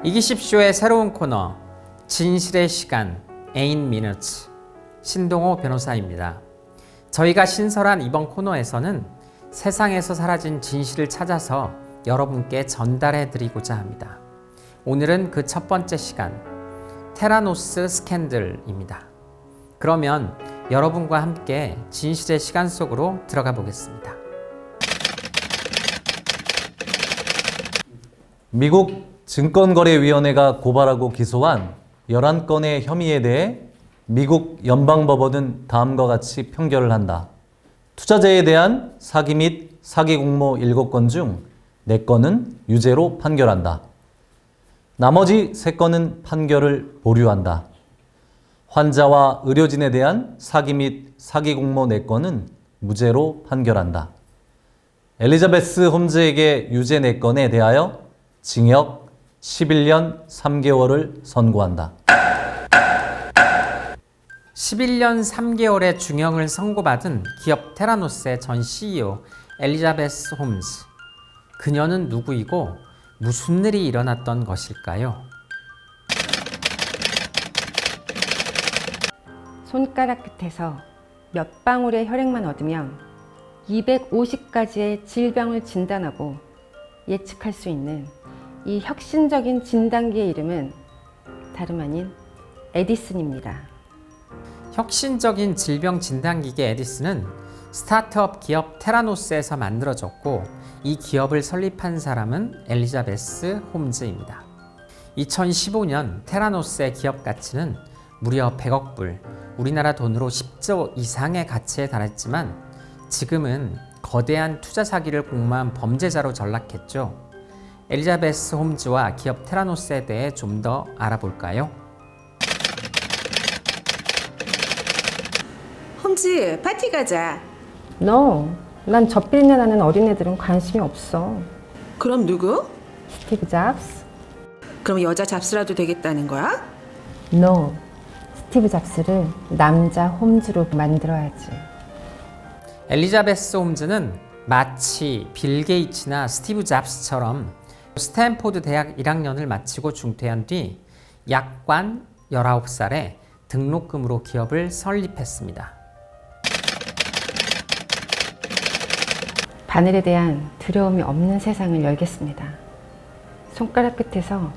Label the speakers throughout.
Speaker 1: 이기십쇼의 새로운 코너 진실의 시간 8minutes 신동호 변호사입니다. 저희가 신설한 이번 코너에서는 세상에서 사라진 진실을 찾아서 여러분께 전달해 드리고자 합니다. 오늘은 그 첫 번째 시간 테라노스 스캔들입니다. 그러면 여러분과 함께 진실의 시간 속으로 들어가 보겠습니다.
Speaker 2: 미국 증권거래위원회가 고발하고 기소한 11건의 혐의에 대해 미국 연방법원은 다음과 같이 판결을 한다. 투자자에 대한 사기 및 사기 공모 7건 중 4건은 유죄로 판결한다. 나머지 3건은 판결을 보류한다. 환자와 의료진에 대한 사기 및 사기 공모 4건은 무죄로 판결한다. 엘리자베스 홈즈에게 유죄 4건에 대하여 징역 11년 3개월을 선고한다.
Speaker 1: 11년 3개월의 중형을 선고받은 기업 테라노스의 전 CEO 엘리자베스 홈즈. 그녀는 누구이고 무슨 일이 일어났던 것일까요?
Speaker 3: 손가락 끝에서 몇 방울의 혈액만 얻으면 250가지의 질병을 진단하고 예측할 수 있는 이 혁신적인 진단기의 이름은 다름 아닌 에디슨입니다.
Speaker 1: 혁신적인 질병 진단기기 에디슨은 스타트업 기업 테라노스에서 만들어졌고 이 기업을 설립한 사람은 엘리자베스 홈즈입니다. 2015년 테라노스의 기업 가치는 무려 100억 불, 우리나라 돈으로 10조 이상의 가치에 달했지만 지금은 거대한 투자 사기를 공모한 범죄자로 전락했죠. 엘리자베스 홈즈와 기업 테라노스에 대해 좀 더 알아볼까요?
Speaker 4: 홈즈, 파티 가자.
Speaker 3: No, 난 저 삐리내 나는 어린애들은 관심이 없어.
Speaker 4: 그럼 누구?
Speaker 3: 스티브 잡스?
Speaker 4: 그럼 여자 잡스라도 되겠다는 거야?
Speaker 3: No, 스티브 잡스를 남자 홈즈로 만들어야지.
Speaker 1: 엘리자베스 홈즈는 마치 빌 게이츠나 스티브 잡스처럼 스탠포드 대학 1학년을 마치고 중퇴한 뒤 약관 19살에 등록금으로 기업을 설립했습니다.
Speaker 3: 바늘에 대한 두려움이 없는 세상을 열겠습니다. 손가락 끝에서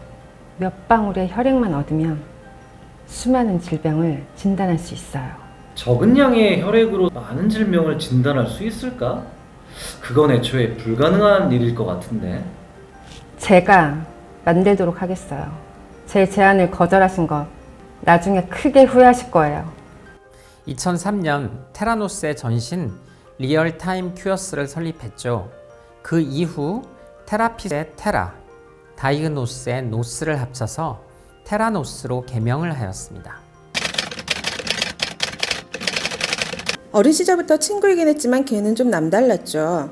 Speaker 3: 몇 방울의 혈액만 얻으면 수많은 질병을 진단할 수 있어요.
Speaker 2: 적은 양의 혈액으로 많은 질병을 진단할 수 있을까? 그건 애초에 불가능한 일일 것 같은데.
Speaker 3: 제가 만들도록 하겠어요. 제 제안을 거절하신 것 나중에 크게 후회하실 거예요.
Speaker 1: 2003년 테라노스의 전신 리얼타임 큐어스를 설립했죠. 그 이후 테라피스의 테라, 다이그노스의 노스를 합쳐서 테라노스로 개명을 하였습니다.
Speaker 4: 어린 시절부터 친구이긴 했지만 걔는 좀 남달랐죠.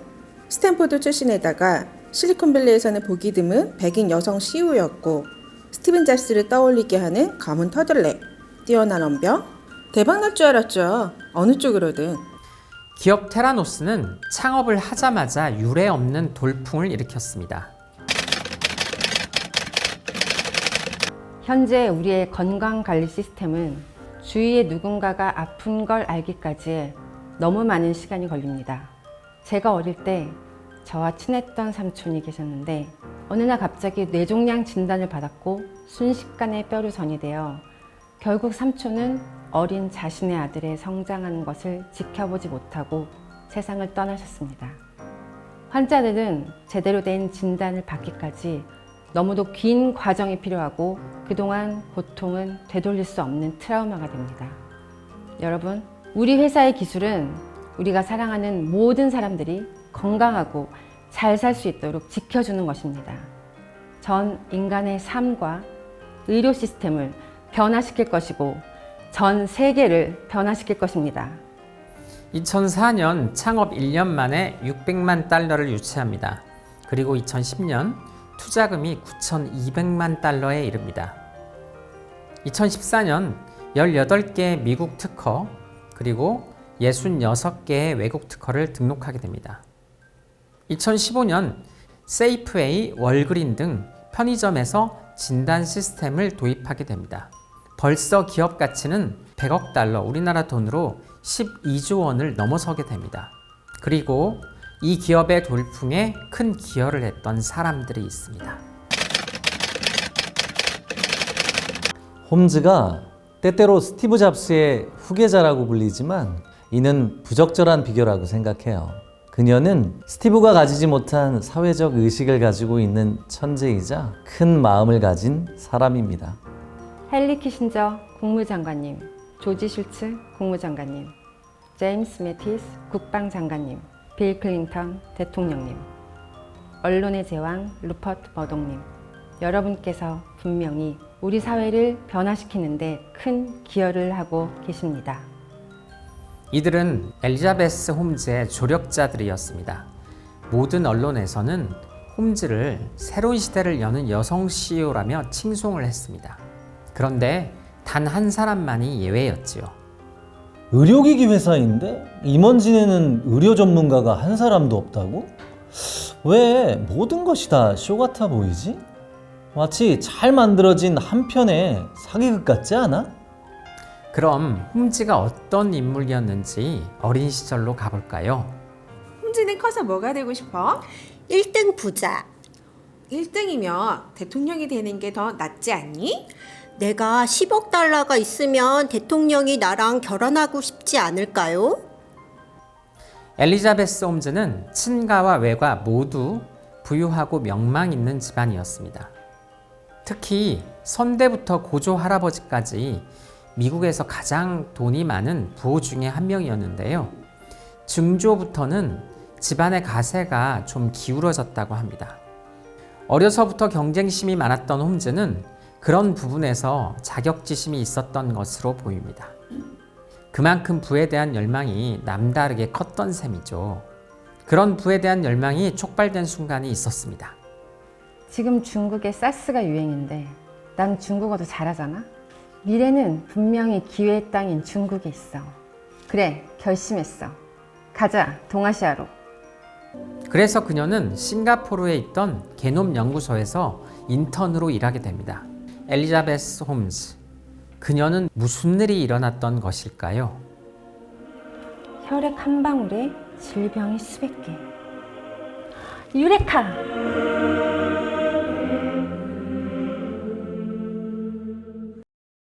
Speaker 4: 스탠포드 출신에다가 실리콘밸리에서는 보기 드문 백인 여성 CEO였고 스티븐 잡스를 떠올리게 하는 가문 터들레, 뛰어난 언변, 대박날 줄 알았죠. 어느 쪽으로든.
Speaker 1: 기업 테라노스는 창업을 하자마자 유례 없는 돌풍을 일으켰습니다.
Speaker 3: 현재 우리의 건강관리 시스템은 주위에 누군가가 아픈 걸 알기까지 너무 많은 시간이 걸립니다. 제가 어릴 때 저와 친했던 삼촌이 계셨는데 어느 날 갑자기 뇌종양 진단을 받았고 순식간에 뼈로 전이 되어 결국 삼촌은 어린 자신의 아들의 성장하는 것을 지켜보지 못하고 세상을 떠나셨습니다. 환자들은 제대로 된 진단을 받기까지 너무도 긴 과정이 필요하고 그동안 고통은 되돌릴 수 없는 트라우마가 됩니다. 여러분, 우리 회사의 기술은 우리가 사랑하는 모든 사람들이 건강하고 잘 살 수 있도록 지켜주는 것입니다. 전 인간의 삶과 의료 시스템을 변화시킬 것이고 전 세계를 변화시킬 것입니다.
Speaker 1: 2004년 창업 1년 만에 600만 달러를 유치합니다. 그리고 2010년 투자금이 9,200만 달러에 이릅니다. 2014년 18개의 미국 특허 그리고 66개의 외국 특허를 등록하게 됩니다. 2015년 세이프웨이, 월그린 등 편의점에서 진단 시스템을 도입하게 됩니다. 벌써 기업 가치는 100억 달러, 우리나라 돈으로 12조 원을 넘어서게 됩니다. 그리고 이 기업의 돌풍에 큰 기여를 했던 사람들이 있습니다.
Speaker 5: 홈즈가 때때로 스티브 잡스의 후계자라고 불리지만 이는 부적절한 비교라고 생각해요. 그녀는 스티브가 가지지 못한 사회적 의식을 가지고 있는 천재이자 큰 마음을 가진 사람입니다.
Speaker 3: 헨리 키신저 국무장관님, 조지 슐츠 국무장관님, 제임스 매티스 국방장관님, 빌 클린턴 대통령님, 언론의 제왕 루퍼트 머독님, 여러분께서 분명히 우리 사회를 변화시키는데 큰 기여를 하고 계십니다.
Speaker 1: 이들은 엘리자베스 홈즈의 조력자들이었습니다. 모든 언론에서는 홈즈를 새로운 시대를 여는 여성 CEO라며 칭송을 했습니다. 그런데 단 한 사람만이 예외였지요.
Speaker 5: 의료기기 회사인데 임원 지내는 의료 전문가가 한 사람도 없다고? 왜 모든 것이 다 쇼 같아 보이지? 마치 잘 만들어진 한 편의 사기극 같지 않아?
Speaker 1: 그럼 홈즈가 어떤 인물이었는지 어린 시절로 가볼까요?
Speaker 4: 홈즈는 커서 뭐가 되고 싶어?
Speaker 6: 1등 부자.
Speaker 4: 1등이면 대통령이 되는 게 더 낫지 않니?
Speaker 6: 내가 10억 달러가 있으면 대통령이 나랑 결혼하고 싶지 않을까요?
Speaker 1: 엘리자베스 홈즈는 친가와 외가 모두 부유하고 명망 있는 집안이었습니다. 특히 선대부터 고조 할아버지까지 미국에서 가장 돈이 많은 부호 중에 한 명이었는데요. 증조부터는 집안의 가세가 좀 기울어졌다고 합니다. 어려서부터 경쟁심이 많았던 홈즈는 그런 부분에서 자격지심이 있었던 것으로 보입니다. 그만큼 부에 대한 열망이 남다르게 컸던 셈이죠. 그런 부에 대한 열망이 촉발된 순간이 있었습니다.
Speaker 3: 지금 중국에 사스가 유행인데 난 중국어도 잘하잖아? 미래는 분명히 기회의 땅인 중국에 있어. 그래, 결심했어. 가자, 동아시아로.
Speaker 1: 그래서 그녀는 싱가포르에 있던 게놈 연구소에서 인턴으로 일하게 됩니다. 엘리자베스 홈즈. 그녀는 무슨 일이 일어났던 것일까요?
Speaker 3: 혈액 한 방울에 질병이 수백 개. 유레카!